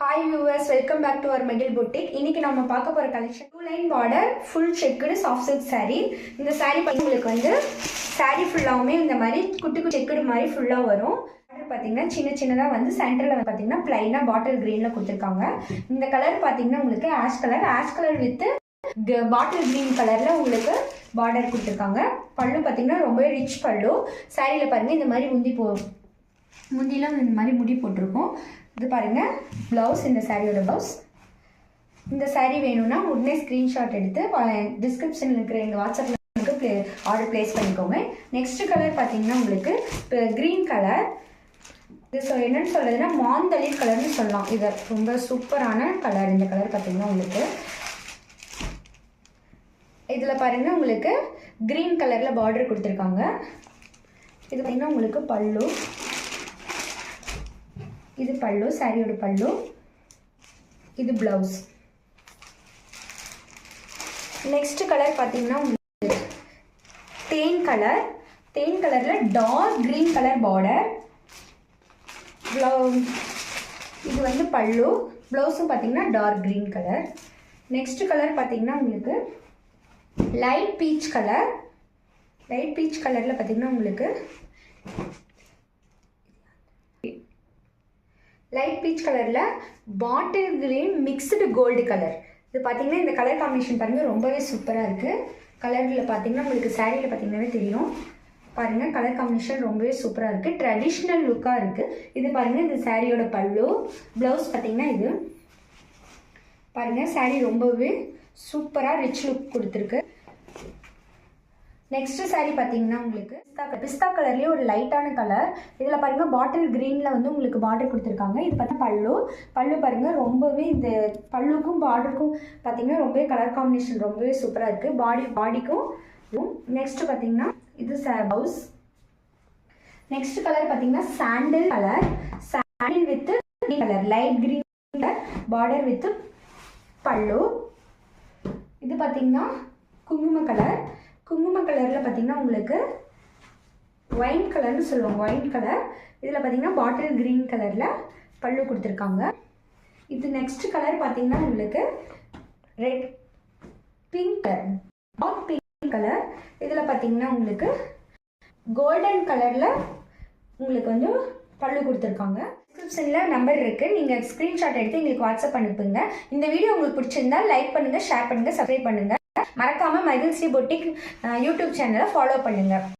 Hi viewers, welcome back to our Megil Boutique. இன்னைக்கு நம்ம பார்க்க போற collection 2 line border full checked soft silk saree. இந்த saree உங்களுக்கு வந்து saree ஃபுல்லாவுமே இந்த மாதிரி குட்டி குட்டி checked மாதிரி ஃபுல்லா வரும். பார்டர் பாத்தீங்கன்னா சின்னதா வந்து சென்டர்ல வந்து பாத்தீங்கன்னா ப்ளைனா பாட்டில் கிரீன்ல கொடுத்திருக்காங்க. இந்த கலர் பாத்தீங்கன்னா உங்களுக்கு ash colour with bottle green கலர்ல உங்களுக்கு பார்டர் கொடுத்திருக்காங்க. பல்லு பாத்தீங்கன்னா ரொம்ப ரிச் பல்லு. சாரியில பாருங்க இந்த மாதிரி முந்திலாம் இந்த மாதிரி முடி போட்டிருக்கோம். இது பாருங்க ப்ளவுஸ், இந்த சாரியோட ப்ளவுஸ். இந்த சாரீ வேணும்னா உடனே ஸ்க்ரீன்ஷாட் எடுத்து டிஸ்கிரிப்ஷனில் இருக்கிற எங்கள் வாட்ஸ்அப்பில் ஆர்டர் பிளேஸ் பண்ணிக்கோங்க. நெக்ஸ்ட் கலர் பார்த்தீங்கன்னா உங்களுக்கு க்ரீன் கலர். இது என்னன்னு சொல்றதுன்னா மாந்தளிர் கலர்னு சொல்லலாம். இது ரொம்ப சூப்பரான கலர். இந்த கலர் பார்த்தீங்கன்னா உங்களுக்கு இதில் பாருங்க உங்களுக்கு க்ரீன் கலரில் பார்டர் கொடுத்துருக்காங்க. இது பார்த்தீங்கன்னா உங்களுக்கு பல்லு. இது பல்லு, சாரியோட பல்லு. இது பிளவுஸ். நெக்ஸ்ட் கலர் பார்த்தீங்கன்னா உங்களுக்கு தேன் கலரில் டார்க் கிரீன் கலர் பார்டர். இது வந்து பல்லு. பிளவுஸும் பார்த்தீங்கன்னா dark green colour. Next colour பார்த்தீங்கன்னா உங்களுக்கு லைட் பீச் கலரில் பார்த்தீங்கன்னா உங்களுக்கு லைட் பீச் கலரில் bottle green mixed gold colour. இது பார்த்தீங்கன்னா இந்த கலர் காம்பினேஷன் பாருங்கள் ரொம்பவே சூப்பராக இருக்குது. கலரில் பார்த்தீங்கன்னா உங்களுக்கு சாரியில் பார்த்தீங்கன்னாவே தெரியும். பாருங்கள் கலர் காம்பினேஷன் ரொம்பவே சூப்பராக இருக்குது. ட்ரெடிஷ்னல் லுக்காக இருக்குது. இது பாருங்கள் இந்த சாரியோட பல்லு. ப்ளவுஸ் பார்த்தீங்கன்னா இது பாருங்கள் சாரி ரொம்பவே சூப்பராக ரிச் லுக் கொடுத்துருக்கு. நெக்ஸ்ட் சாரீ பார்த்தீங்கன்னா உங்களுக்கு பிஸ்தா கலர்லேயே ஒரு லைட்டான கலர். இதில் பாருங்கள் பாட்டில் க்ரீனில் வந்து உங்களுக்கு பார்டர் கொடுத்துருக்காங்க. இது பார்த்தா பல்லு பாருங்கள் ரொம்பவே இந்த பல்லுக்கும் பார்டருக்கும் பார்த்தீங்கன்னா ரொம்பவே கலர் காம்பினேஷன் ரொம்பவே சூப்பராக இருக்குது. பாடிக்கும். நெக்ஸ்ட் பார்த்தீங்கன்னா இது ப்ளவுஸ். நெக்ஸ்ட் கலர் பார்த்தீங்கன்னா சாண்டில் with green colour, light green colour border with பல்லு. இது பார்த்தீங்கன்னா குங்கும கலரில் பார்த்தீங்கன்னா உங்களுக்கு ஒயின் கலர்னு சொல்லுவாங்க, ஒயின் கலர். இதில் பார்த்தீங்கன்னா பாட்டில் க்ரீன் கலரில் பல்லு கொடுத்துருக்காங்க. இது நெக்ஸ்ட் கலர் பார்த்தீங்கன்னா உங்களுக்கு ரெட் பிங்க் கலர். இதில் பார்த்தீங்கன்னா உங்களுக்கு கோல்டன் கலரில் உங்களுக்கு வந்து பல்லு கொடுத்துருக்காங்க. டிஸ்கிரிப்ஷனில் நம்பர் இருக்குது, நீங்கள் ஸ்க்ரீன்ஷாட் எடுத்து எங்களுக்கு வாட்ஸ்அப் அனுப்புங்க. இந்த வீடியோ உங்களுக்கு பிடிச்சிருந்தா லைக் பண்ணுங்கள், ஷேர் பண்ணுங்கள், சப்ஸ்கிரைப் பண்ணுங்கள். மறக்காமல் மைகில் ஸ்ரீ பொட்டிக் யூடியூப் சேனலை ஃபாலோ பண்ணுங்கள்.